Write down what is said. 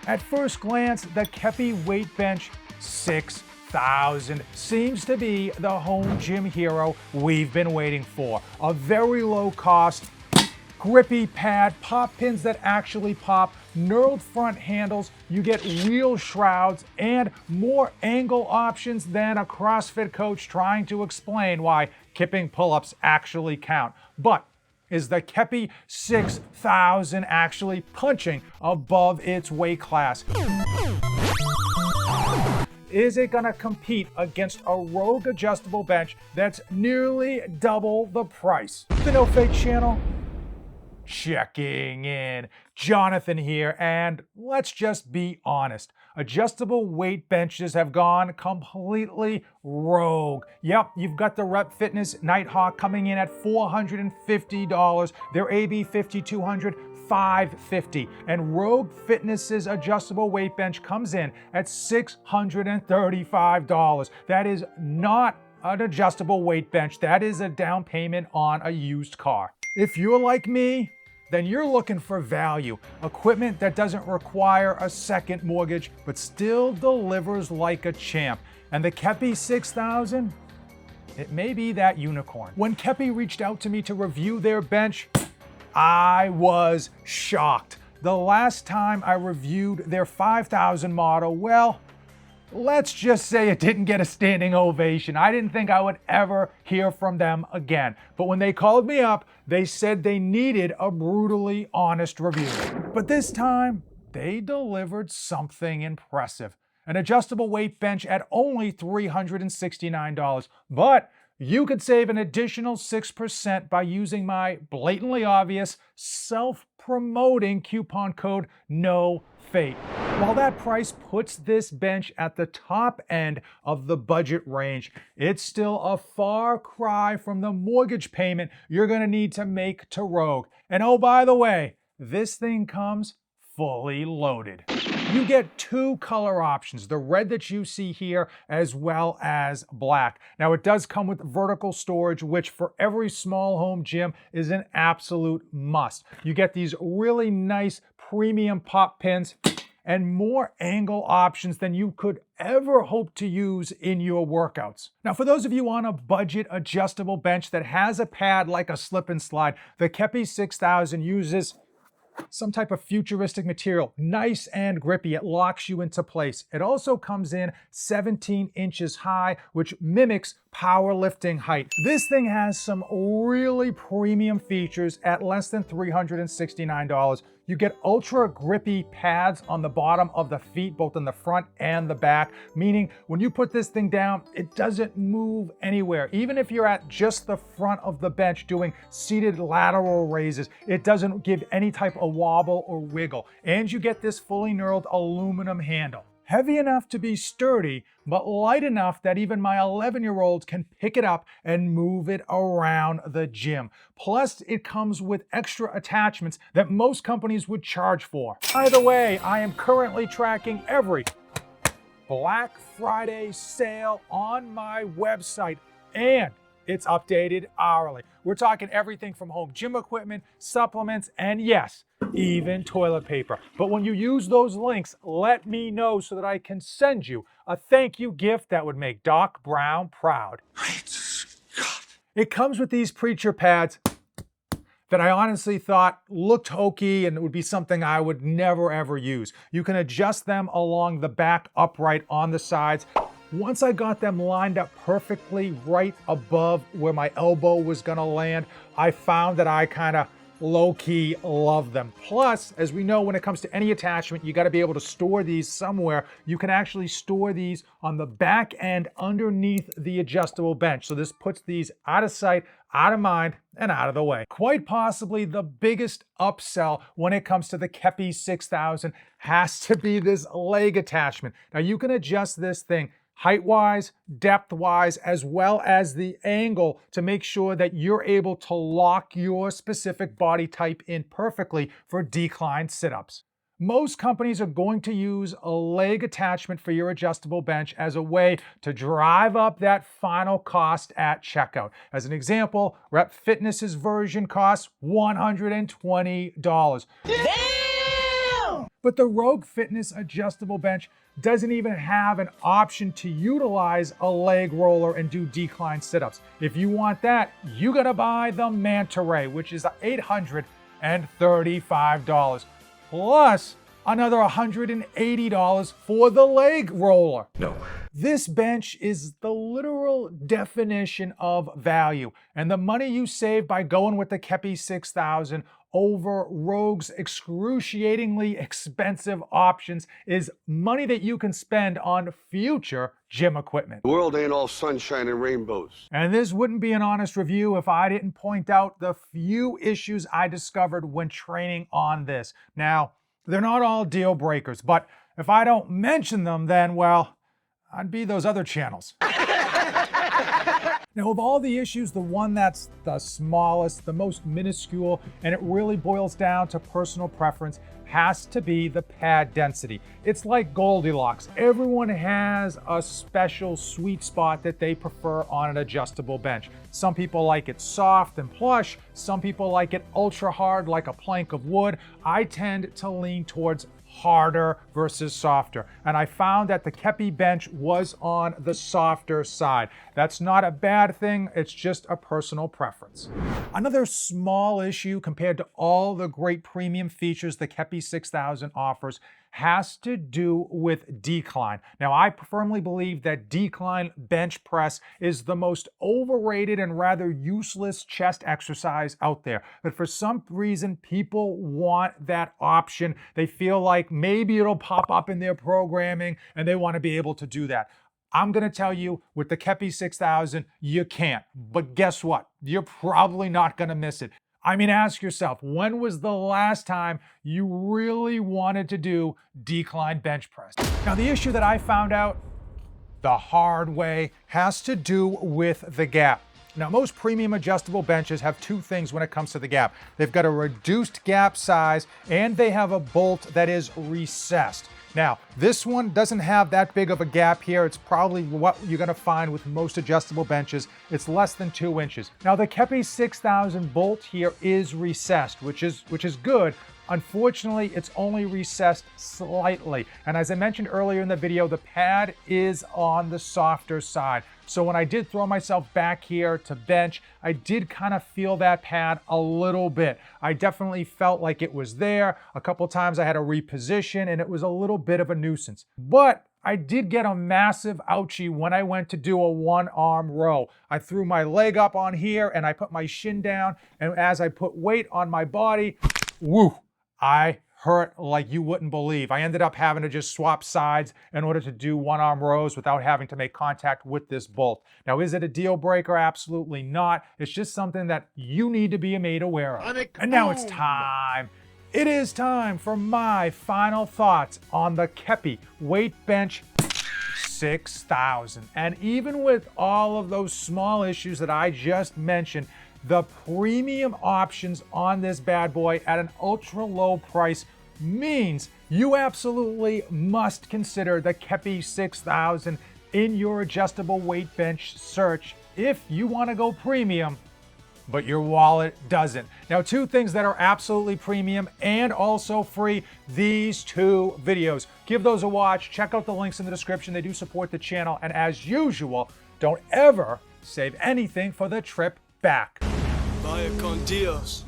At first glance, the Keppi Weight Bench 6000 seems to be the home gym hero we've been waiting for. A very low cost, grippy pad, pop pins that actually pop, knurled front handles, you get wheel shrouds, and more angle options than a CrossFit coach trying to explain why kipping pull-ups actually count. But is the Keppi 6000 actually punching above its weight class? Is it gonna compete against a Rogue adjustable bench that's nearly double the price? The No Fake channel checking in. Jonathan here, and let's just be honest. Adjustable weight benches have gone completely rogue. Yep, you've got the Rep Fitness Nighthawk coming in at $450, their AB 5200 $550, and Rogue Fitness's adjustable weight bench comes in at $635. That is not an adjustable weight bench. That is a down payment on a used car. If you're like me, then you're looking for value. Equipment that doesn't require a second mortgage, but still delivers like a champ. And the Keppi 6000? It may be that unicorn. When Keppi reached out to me to review their bench, I was shocked. The last time I reviewed their 5000 model, well, let's just say it didn't get a standing ovation. I didn't think I would ever hear from them again. But when they called me up, they said they needed a brutally honest review. But this time, they delivered something impressive. An adjustable weight bench at only $369. But you could save an additional 6% by using my blatantly obvious, self-promoting coupon code NOFATE. While that price puts this bench at the top end of the budget range, it's still a far cry from the mortgage payment you're going to need to make to Rogue. And oh, by the way, this thing comes fully loaded. You get two color options, the red that you see here as well as black. Now it does come with vertical storage, which for every small home gym is an absolute must. You get these really nice premium pop pins and more angle options than you could ever hope to use in your workouts. Now, for those of you on a budget adjustable bench that has a pad like a slip and slide, the Keppi 6000 uses some type of futuristic material, nice and grippy. It locks you into place. It also comes in 17 inches high, which mimics powerlifting height. This thing has some really premium features at less than $369. You get ultra grippy pads on the bottom of the feet, both in the front and the back, meaning when you put this thing down, it doesn't move anywhere. Even if you're at just the front of the bench doing seated lateral raises, it doesn't give any type of wobble or wiggle. And you get this fully knurled aluminum handle. Heavy enough to be sturdy, but light enough that even my 11-year-old can pick it up and move it around the gym. Plus, it comes with extra attachments that most companies would charge for. By the way, I am currently tracking every Black Friday sale on my website, and it's updated hourly. We're talking everything from home gym equipment, supplements, and yes, even toilet paper. But when you use those links, let me know so that I can send you a thank you gift that would make Doc Brown proud. Great Scott. It comes with these preacher pads that I honestly thought looked hokey and it would be something I would never ever use. You can adjust them along the back upright on the sides. Once I got them lined up perfectly right above where my elbow was gonna land, I found that I kind of low-key love them. Plus, as we know, when it comes to any attachment, you gotta be able to store these somewhere. You can actually store these on the back end underneath the adjustable bench. So this puts these out of sight, out of mind, and out of the way. Quite possibly the biggest upsell when it comes to the Keppi 6000 has to be this leg attachment. Now you can adjust this thing height-wise, depth-wise, as well as the angle to make sure that you're able to lock your specific body type in perfectly for decline sit-ups. Most companies are going to use a leg attachment for your adjustable bench as a way to drive up that final cost at checkout. As an example, Rep Fitness's version costs $120. Damn! But the Rogue Fitness adjustable bench doesn't even have an option to utilize a leg roller and do decline sit-ups. If you want that, you gotta buy the Manta Ray, which is $835, plus another $180 for the leg roller. No. This bench is the literal definition of value, and the money you save by going with the Keppi 6000 over Rogue's excruciatingly expensive options is money that you can spend on future gym equipment. The world ain't all sunshine and rainbows. And this wouldn't be an honest review if I didn't point out the few issues I discovered when training on this. Now, they're not all deal breakers, but if I don't mention them, then, well, I'd be those other channels. Now, of all the issues, the one that's the smallest, the most minuscule, and it really boils down to personal preference, has to be the pad density. It's like Goldilocks. Everyone has a special sweet spot that they prefer on an adjustable bench. Some people like it soft and plush. Some people like it ultra hard like a plank of wood. I tend to lean towards harder versus softer. And I found that the Keppi bench was on the softer side. That's not a bad thing, it's just a personal preference. Another small issue compared to all the great premium features the Keppi 6000 offers has to do with decline. Now, I firmly believe that decline bench press is the most overrated and rather useless chest exercise out there. But for some reason, people want that option. They feel like maybe it'll pop up in their programming and they want to be able to do that. I'm going to tell you, with the Keppi 6000, you can't. But guess what? You're probably not going to miss it. I mean, ask yourself, when was the last time you really wanted to do decline bench press? Now, the issue that I found out the hard way has to do with the gap. Now, most premium adjustable benches have two things when it comes to the gap. They've got a reduced gap size and they have a bolt that is recessed. Now, this one doesn't have that big of a gap here. It's probably what you're gonna find with most adjustable benches. It's less than 2 inches. Now, the Keppi 6000 bolt here is recessed, which is good. Unfortunately, it's only recessed slightly. And as I mentioned earlier in the video, the pad is on the softer side. So when I did throw myself back here to bench, I did kind of feel that pad a little bit. I definitely felt like it was there. A couple times I had to reposition and it was a little bit of a nuisance. But I did get a massive ouchie when I went to do a one-arm row. I threw my leg up on here and I put my shin down, and as I put weight on my body, woo, I hurt like you wouldn't believe. I ended up having to just swap sides in order to do one-arm rows without having to make contact with this bolt. Now, is it a deal breaker? Absolutely not. It's just something that you need to be made aware of. And now it's time. It is time for my final thoughts on the Keppi Weight Bench 6000. And even with all of those small issues that I just mentioned, the premium options on this bad boy at an ultra low price means you absolutely must consider the Keppi 6000 in your adjustable weight bench search if you want to go premium, but your wallet doesn't. Now, two things that are absolutely premium and also free, these two videos. Give those a watch, check out the links in the description. They do support the channel, and as usual, don't ever save anything for the trip back. Vaya con Dios.